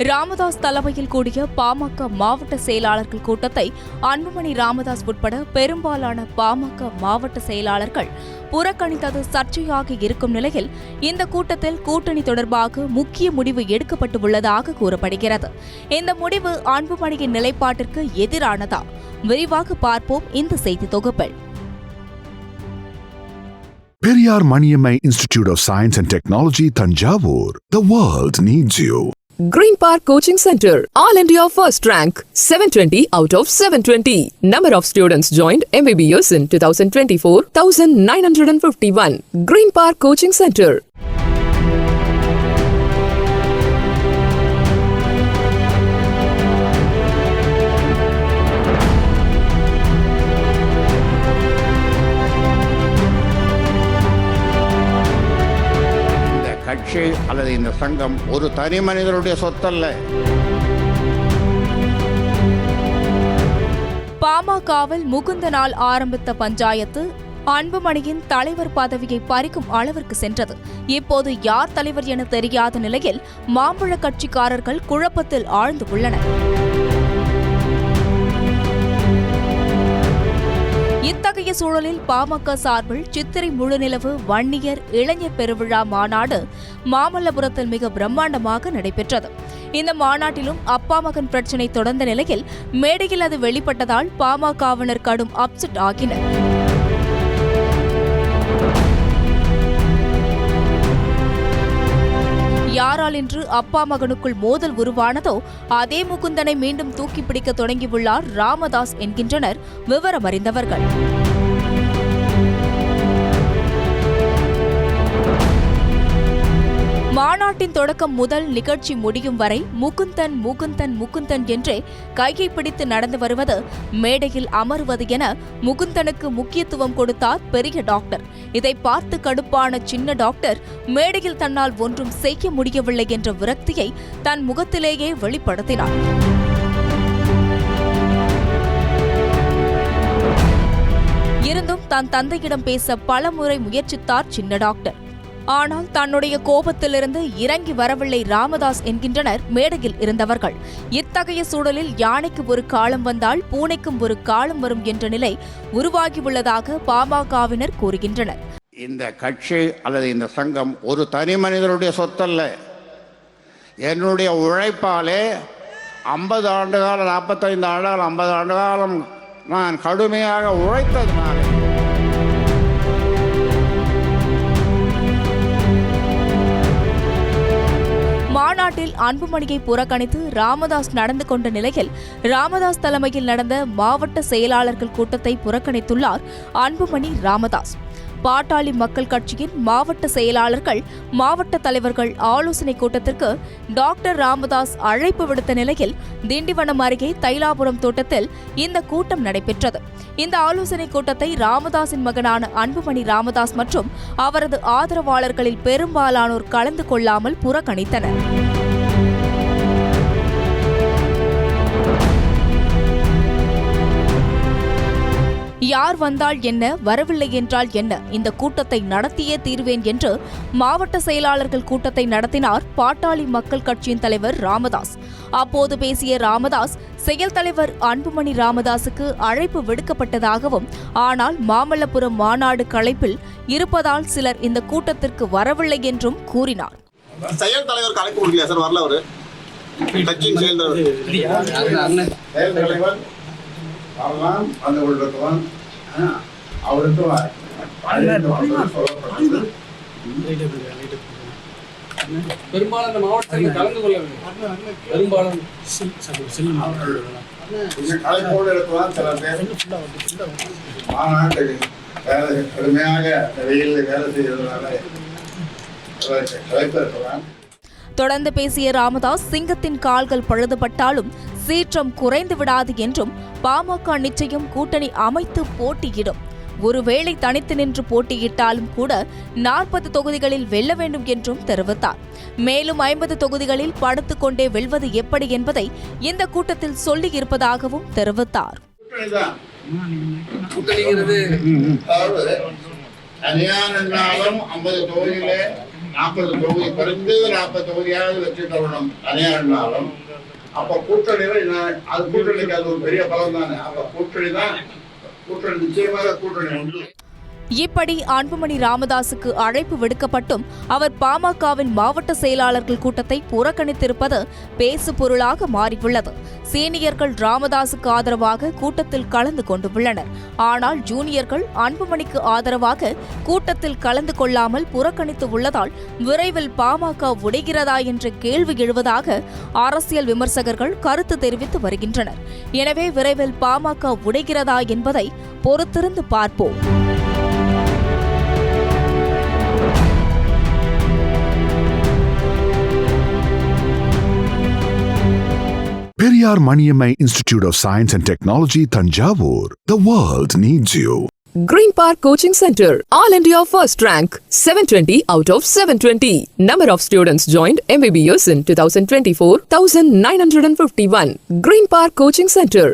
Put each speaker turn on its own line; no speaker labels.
ராமதாஸ் தலைமையில் கூடிய பாமக மாவட்ட செயலாளர்கள் கூட்டத்தை அன்புமணி ராமதாஸ் உட்பட பெரும்பாலான பாமக மாவட்ட செயலாளர்கள் புறக்கணித்தது சர்ச்சையாக இருக்கும் நிலையில் இந்த கூட்டத்தில் கூட்டணி தொடர்பாக முக்கிய முடிவு எடுக்கப்பட்டுள்ளதாக கூறப்படுகிறது. இந்த முடிவு அன்புமணியின் நிலைப்பாட்டிற்கு எதிரானதா? விரிவாக பார்ப்போம் இந்த செய்தி தொகுப்பில்.
Periyar Maniammai Institute of Science and Technology, Thanjavur. The world needs you.
Green Park Coaching Center, All India First Rank, 720 out of 720. Number of students joined MBBS in 2024, 1951. Green Park Coaching Center.
கட்சி அல்லது இந்த சங்கம் ஒரு தனி மனிதனுடைய சொத்தல்ல.
பாமகவில் முகுந்தனால் ஆரம்பித்த பஞ்சாயத்து அன்புமணியின் தலைவர் பதவியை பறிக்கும் அளவிற்கு சென்றது. இப்போது யார் தலைவர் என தெரியாத நிலையில் மாம்பழ கட்சிக்காரர்கள் குழப்பத்தில் ஆழ்ந்து உள்ளனர். இத்தகைய சூழலில் பாமக சார்பில் சித்திரை முழுநிலவு வன்னியர் இளைஞர் பெருவிழா மாநாடு மாமல்லபுரத்தில் மிக பிரம்மாண்டமாக நடைபெற்றது. இந்த மாநாட்டிலும் அப்பா மகன் பிரச்சினை தொடர்ந்த நிலையில் மேடையில் அது வெளிப்பட்டதால் பாமகவினர் கடும் அப்செட் ஆகினர். யாரால் இன்று அப்பா மகனுக்குள் மோதல் உருவானதோ அதே முகுந்தனை மீண்டும் தூக்கி பிடிக்க தொடங்கியுள்ளார் ராமதாஸ் என்கின்றனர் விவரம் அறிந்தவர்கள். மாநாட்டின் தொடக்கம் முதல் நிகழ்ச்சி முடியும் வரை முகுந்தன் முகுந்தன் முகுந்தன் என்றே கையை பிடித்து நடந்து வருவது, மேடையில் அமருவது என முகுந்தனுக்கு முக்கியத்துவம் கொடுத்தார் பெரிய டாக்டர். இதை பார்த்து கடுப்பான சின்ன டாக்டர் மேடையில் தன்னால் ஒன்றும் செய்ய முடியவில்லை என்ற விரக்தியை தன் முகத்திலேயே வெளிப்படுத்தினார். இருந்தும் தன் தந்தையிடம் பேச பலமுறை முயற்சித்தார் சின்ன டாக்டர். ஆனால் தன்னுடைய கோபத்திலிருந்து இறங்கி வரவில்லை ராமதாஸ் என்கின்றனர் மேடையில் இருந்தவர்கள். இத்தகைய சூழலில் யானைக்கு ஒரு காலம் வந்தால் பூனைக்கும் ஒரு காலம் வரும் என்ற நிலை உருவாகியுள்ளதாக பாமகவினர் கூறுகின்றனர்.
இந்த கட்சி அல்லது இந்த சங்கம் ஒரு தனி மனிதனுடைய சொத்தல்ல. என்னுடைய உழைப்பாலே 50 ஆண்டு காலம், 45 ஆண்டு காலம், 50 ஆண்டு காலம் நான் கடுமையாக உழைத்ததுனாலே
மாநாட்டில் அன்புமணியை புறக்கணித்து ராமதாஸ் நடந்து கொண்ட நிலையில் ராமதாஸ் தலைமையில் நடந்த மாவட்ட செயலாளர்கள் கூட்டத்தை புறக்கணித்துள்ளார் அன்புமணி ராமதாஸ். பாட்டாளி மக்கள் கட்சியின் மாவட்ட செயலாளர்கள், மாவட்ட தலைவர்கள் ஆலோசனை கூட்டத்திற்கு டாக்டர் ராமதாஸ் அழைப்பு விடுத்த நிலையில் திண்டிவனம் அருகே தைலாபுரம் தோட்டத்தில் இந்த கூட்டம் நடைபெற்றது. இந்த ஆலோசனை கூட்டத்தை ராமதாஸின் மகனான அன்புமணி ராமதாஸ் மற்றும் அவரது ஆதரவாளர்களில் பெரும்பாலானோர் கலந்து கொள்ளாமல் புறக்கணித்தனர். யார் வந்தால் என்ன, வரவில்லை என்றால் என்ன, இந்த கூட்டத்தை நடத்தியே தீர்வேன் என்று மாவட்ட செயலாளர்கள் கூட்டத்தை நடத்தினார் பாட்டாளி மக்கள் கட்சியின் தலைவர் ராமதாஸ். அப்போது பேசிய ராமதாஸ், செயல் தலைவர் அன்புமணி ராமதாஸுக்கு அழைப்பு விடுக்கப்பட்டதாகவும், ஆனால் மாமல்லபுரம் மாநாடு களைப்பில் இருப்பதால் சிலர் இந்த கூட்டத்திற்கு வரவில்லை என்றும் கூறினார்.
செயல் தலைவர் அழைப்பு கொடுக்கலையா சார்? வரல அவரு கட்சியின் செயல் தலைவர்
பெரும்பாலான மாவட்டத்தில் கலந்து கொள்ள பெரும்பாலும்
கடுமையாக வெயிலில் வேலை செய்யறதுனால.
தொடர்ந்து பேசிய ராமதாஸ், சிங்கத்தின் கால்கள் பழுதுபட்டாலும் சீற்றம் குறைந்து விடாது என்றும், பாமக நிச்சயம் கூட்டணி அமைத்து போட்டியிடும். ஒருவேளை தனித்து நின்று போட்டியிட்டாலும் கூட 40 தொகுதிகளில் வெல்ல வேண்டும் என்றும் தெரிவித்தார். மேலும் 50 தொகுதிகளில் படுத்துக் கொண்டே வெல்வது எப்படி என்பதை இந்த கூட்டத்தில் சொல்லியிருப்பதாகவும் தெரிவித்தார்.
40 தொகுதி குறைந்தது 40 தொகுதியாவது வெற்றி தரணும் தனியார்னாலும். அப்ப கூட்டணியில அது கூட்டணிக்கு அது ஒரு பெரிய பலம் தானே. அப்ப கூட்டணி தான், கூட்டணி நிச்சயமாக கூட்டணி உண்டு.
இப்படி அன்புமணி ராமதாசுக்கு அழைப்பு விடுக்கப்பட்டும் அவர் பாமகவின் மாவட்ட செயலாளர்கள் கூட்டத்தை புறக்கணித்திருப்பது பேசு பொருளாக மாறியுள்ளது. சீனியர்கள் ராமதாசுக்கு ஆதரவாக கூட்டத்தில் கலந்து கொண்டுள்ளனர். ஆனால் ஜூனியர்கள் அன்புமணிக்கு ஆதரவாக கூட்டத்தில் கலந்து கொள்ளாமல் புறக்கணித்து உள்ளதால் விரைவில் பாமக உடைகிறதா என்ற கேள்வி எழுவதாக அரசியல் விமர்சகர்கள் கருத்து தெரிவித்து வருகின்றனர். எனவே விரைவில் பாமக உடைகிறதா என்பதை பொறுத்திருந்து பார்ப்போம்.
Periyar Maniammai Institute of Science and Technology, Thanjavur. The world needs you.
Green Park Coaching Center, All India First Rank, 720 out of 720. Number of students joined MBBS in 2024, 1951. Green Park Coaching Center.